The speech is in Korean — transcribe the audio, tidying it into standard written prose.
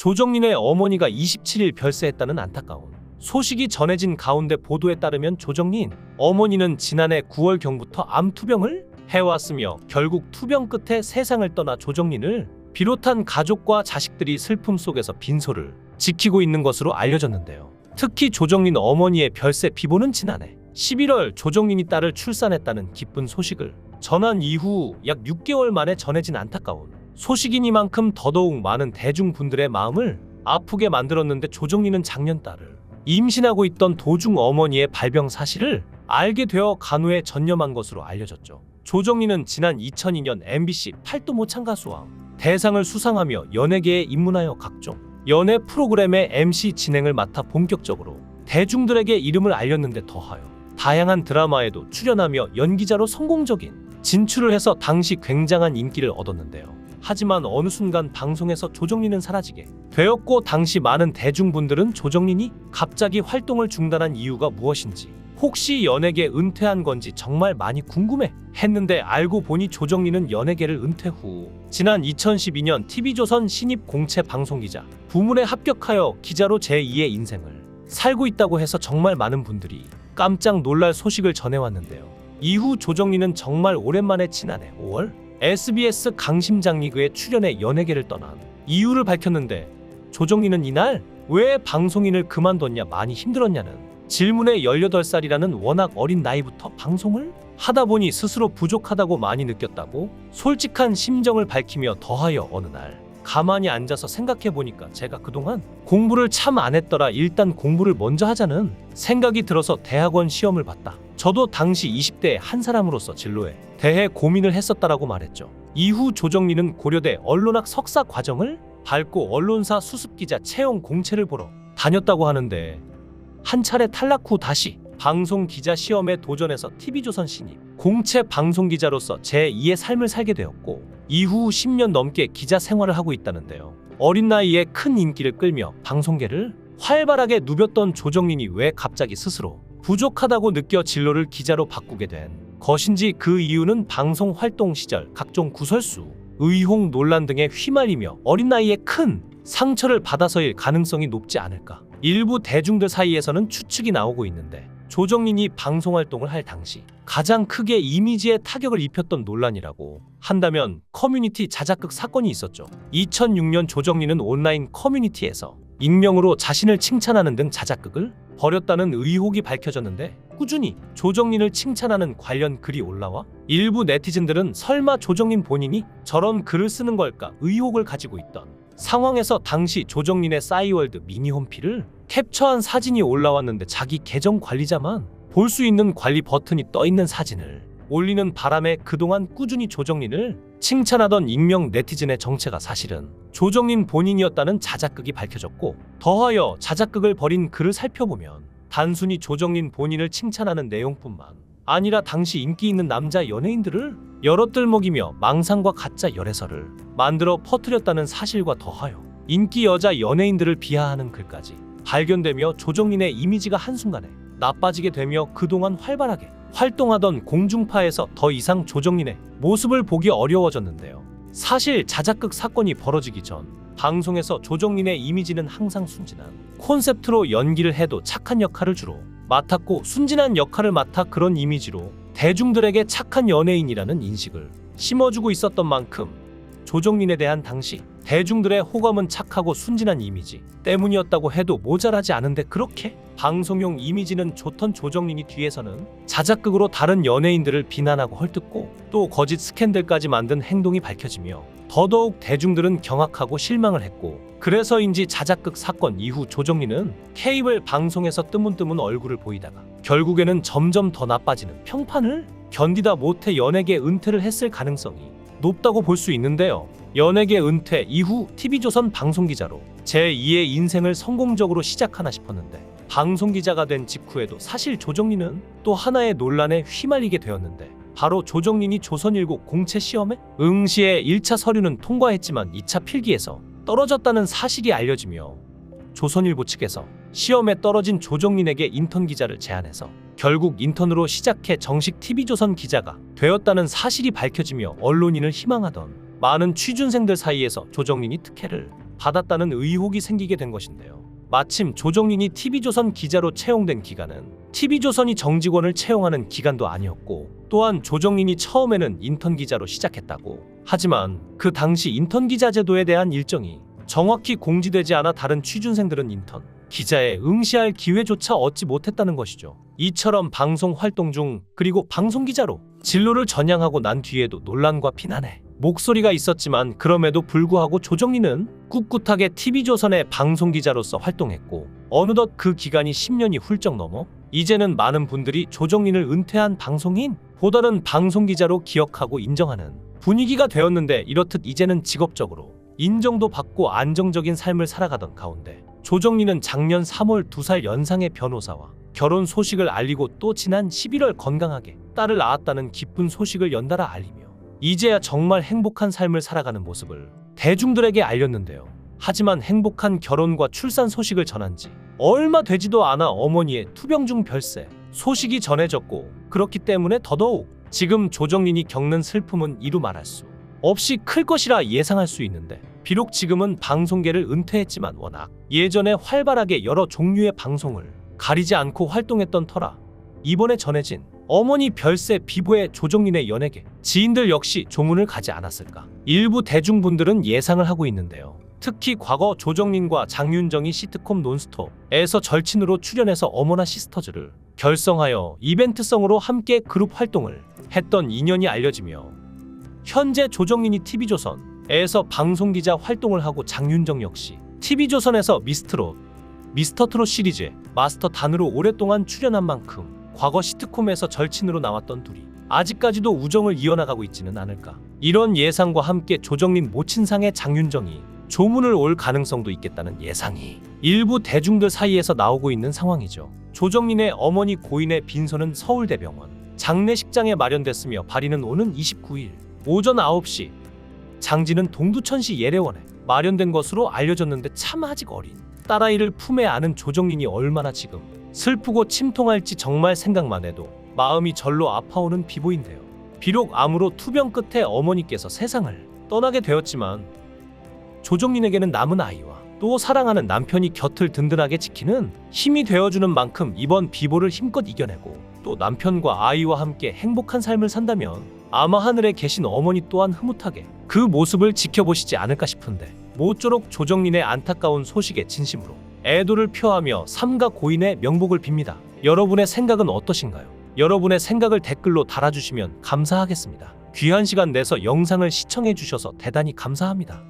조정린의 어머니가 27일 별세했다는 안타까운 소식이 전해진 가운데 보도에 따르면 조정린 어머니는 지난해 9월경부터 암 투병을 해왔으며 결국 투병 끝에 세상을 떠나 조정린을 비롯한 가족과 자식들이 슬픔 속에서 빈소를 지키고 있는 것으로 알려졌는데요. 특히 조정린 어머니의 별세 비보는 지난해 11월 조정린이 딸을 출산했다는 기쁜 소식을 전한 이후 약 6개월 만에 전해진 안타까운 소식이니만큼 더더욱 많은 대중분들의 마음을 아프게 만들었는데, 조정린은 작년 딸을 임신하고 있던 도중 어머니의 발병 사실을 알게 되어 간호에 전념한 것으로 알려졌죠. 조정린은 지난 2002년 MBC 팔도 모창 가수왕 대상을 수상하며 연예계에 입문하여 각종 연예 프로그램의 MC 진행을 맡아 본격적으로 대중들에게 이름을 알렸는데, 더하여 다양한 드라마에도 출연하며 연기자로 성공적인 진출을 해서 당시 굉장한 인기를 얻었는데요. 하지만 어느 순간 방송에서 조정린은 사라지게 되었고, 당시 많은 대중분들은 조정린이 갑자기 활동을 중단한 이유가 무엇인지, 혹시 연예계 은퇴한 건지 정말 많이 궁금해 했는데, 알고 보니 조정린은 연예계를 은퇴 후 지난 2012년 TV조선 신입 공채 방송기자 부문에 합격하여 기자로 제2의 인생을 살고 있다고 해서 정말 많은 분들이 깜짝 놀랄 소식을 전해왔는데요. 이후 조정린은 정말 오랜만에 지난해 5월 SBS 강심장리그에 출연해 연예계를 떠난 이유를 밝혔는데, 조정린은 이날 왜 방송인을 그만뒀냐, 많이 힘들었냐는 질문에 18살이라는 워낙 어린 나이부터 방송을 하다 보니 스스로 부족하다고 많이 느꼈다고 솔직한 심정을 밝히며, 더하여 어느 날 가만히 앉아서 생각해보니까 제가 그동안 공부를 참 안 했더라, 일단 공부를 먼저 하자는 생각이 들어서 대학원 시험을 봤다. 저도 당시 20대의 한 사람으로서 진로에 대해 고민을 했었다라고 말했죠. 이후 조정린은 고려대 언론학 석사 과정을 밟고 언론사 수습기자 채용 공채를 보러 다녔다고 하는데, 한 차례 탈락 후 다시 방송기자 시험에 도전해서 TV조선 신입 공채 방송기자로서 제2의 삶을 살게 되었고, 이후 10년 넘게 기자 생활을 하고 있다는데요. 어린 나이에 큰 인기를 끌며 방송계를 활발하게 누볐던 조정린이 왜 갑자기 스스로 부족하다고 느껴 진로를 기자로 바꾸게 된 것인지, 그 이유는 방송 활동 시절 각종 구설수, 의혹 논란 등에 휘말리며 어린 나이에 큰 상처를 받아서일 가능성이 높지 않을까. 일부 대중들 사이에서는 추측이 나오고 있는데, 조정린이 방송 활동을 할 당시 가장 크게 이미지에 타격을 입혔던 논란이라고 한다면 커뮤니티 자작극 사건이 있었죠. 2006년 조정린은 온라인 커뮤니티에서 익명으로 자신을 칭찬하는 등 자작극을 벌였다는 의혹이 밝혀졌는데, 꾸준히 조정린을 칭찬하는 관련 글이 올라와 일부 네티즌들은 설마 조정린 본인이 저런 글을 쓰는 걸까 의혹을 가지고 있던 상황에서 당시 조정린의 싸이월드 미니 홈피를 캡처한 사진이 올라왔는데, 자기 계정 관리자만 볼 수 있는 관리 버튼이 떠 있는 사진을 올리는 바람에 그동안 꾸준히 조정린을 칭찬하던 익명 네티즌의 정체가 사실은 조정린 본인이었다는 자작극이 밝혀졌고, 더하여 자작극을 벌인 글을 살펴보면 단순히 조정린 본인을 칭찬하는 내용뿐만 아니라 당시 인기 있는 남자 연예인들을 여러 뜰먹이며 망상과 가짜 열애설을 만들어 퍼뜨렸다는 사실과, 더하여 인기 여자 연예인들을 비하하는 글까지 발견되며 조정린의 이미지가 한순간에 나빠지게 되며, 그동안 활발하게 활동하던 공중파에서 더 이상 조정린의 모습을 보기 어려워졌는데요. 사실 자작극 사건이 벌어지기 전 방송에서 조정린의 이미지는 항상 순진한 콘셉트로 연기를 해도 착한 역할을 주로 맡았고, 순진한 역할을 맡아 그런 이미지로 대중들에게 착한 연예인이라는 인식을 심어주고 있었던 만큼, 조정린에 대한 당시 대중들의 호감은 착하고 순진한 이미지 때문이었다고 해도 모자라지 않은데, 그렇게 방송용 이미지는 좋던 조정린이 뒤에서는 자작극으로 다른 연예인들을 비난하고 헐뜯고 또 거짓 스캔들까지 만든 행동이 밝혀지며, 더더욱 대중들은 경악하고 실망을 했고, 그래서인지 자작극 사건 이후 조정린은 케이블 방송에서 뜨문뜨문 얼굴을 보이다가 결국에는 점점 더 나빠지는 평판을 견디다 못해 연예계 은퇴를 했을 가능성이 높다고 볼 수 있는데요. 연예계 은퇴 이후 TV조선 방송기자로 제2의 인생을 성공적으로 시작하나 싶었는데, 방송기자가 된 직후에도 사실 조정린은 또 하나의 논란에 휘말리게 되었는데, 바로 조정린이 조선19 공채 시험에 응시해 1차 서류는 통과했지만 2차 필기에서 떨어졌다는 사실이 알려지며, 조선일보 측에서 시험에 떨어진 조정린에게 인턴 기자를 제안해서 결국 인턴으로 시작해 정식 TV조선 기자가 되었다는 사실이 밝혀지며, 언론인을 희망하던 많은 취준생들 사이에서 조정린이 특혜를 받았다는 의혹이 생기게 된 것인데요. 마침 조정린이 TV조선 기자로 채용된 기간은 TV조선이 정직원을 채용하는 기간도 아니었고, 또한 조정린이 처음에는 인턴 기자로 시작했다고. 하지만 그 당시 인턴 기자 제도에 대한 일정이 정확히 공지되지 않아 다른 취준생들은 인턴 기자에 응시할 기회조차 얻지 못했다는 것이죠. 이처럼 방송 활동 중, 그리고 방송 기자로 진로를 전향하고 난 뒤에도 논란과 비난의 목소리가 있었지만, 그럼에도 불구하고 조정린은 꿋꿋하게 TV조선의 방송기자로서 활동했고, 어느덧 그 기간이 10년이 훌쩍 넘어 이제는 많은 분들이 조정린을 은퇴한 방송인 보다는 방송기자로 기억하고 인정하는 분위기가 되었는데, 이렇듯 이제는 직업적으로 인정도 받고 안정적인 삶을 살아가던 가운데 조정린은 작년 3월 2살 연상의 변호사와 결혼 소식을 알리고, 또 지난 11월 건강하게 딸을 낳았다는 기쁜 소식을 연달아 알리며 이제야 정말 행복한 삶을 살아가는 모습을 대중들에게 알렸는데요. 하지만 행복한 결혼과 출산 소식을 전한 지 얼마 되지도 않아 어머니의 투병중 별세 소식이 전해졌고, 그렇기 때문에 더더욱 지금 조정린이 겪는 슬픔은 이루 말할 수 없이 클 것이라 예상할 수 있는데, 비록 지금은 방송계를 은퇴했지만 워낙 예전에 활발하게 여러 종류의 방송을 가리지 않고 활동했던 터라 이번에 전해진 어머니 별세 비보의 조정린의 연예계 지인들 역시 조문을 가지 않았을까. 일부 대중분들은 예상을 하고 있는데요. 특히 과거 조정린과 장윤정이 시트콤 논스톱에서 절친으로 출연해서 어머나 시스터즈를 결성하여 이벤트성으로 함께 그룹 활동을 했던 인연이 알려지며, 현재 조정린이 TV조선에서 방송기자 활동을 하고 장윤정 역시 TV조선에서 미스터트롯 시리즈의 마스터 단으로 오랫동안 출연한 만큼 과거 시트콤에서 절친으로 나왔던 둘이 아직까지도 우정을 이어나가고 있지는 않을까. 이런 예상과 함께 조정린 모친상의 장윤정이 조문을 올 가능성도 있겠다는 예상이 일부 대중들 사이에서 나오고 있는 상황이죠. 조정린의 어머니 고인의 빈소는 서울대병원 장례식장에 마련됐으며 발인은 오는 29일 오전 9시, 장지는 동두천시 예례원에 마련된 것으로 알려졌는데, 참 아직 어린 딸아이를 품에 안은 조정린이 얼마나 지금 슬프고 침통할지 정말 생각만 해도 마음이 절로 아파오는 비보인데요. 비록 암으로 투병 끝에 어머니께서 세상을 떠나게 되었지만, 조정린에게는 남은 아이와 또 사랑하는 남편이 곁을 든든하게 지키는 힘이 되어주는 만큼 이번 비보를 힘껏 이겨내고 또 남편과 아이와 함께 행복한 삶을 산다면 아마 하늘에 계신 어머니 또한 흐뭇하게 그 모습을 지켜보시지 않을까 싶은데, 모쪼록 조정린의 안타까운 소식에 진심으로 애도를 표하며 삼가 고인의 명복을 빕니다. 여러분의 생각은 어떠신가요? 여러분의 생각을 댓글로 달아주시면 감사하겠습니다. 귀한 시간 내서 영상을 시청해 주셔서 대단히 감사합니다.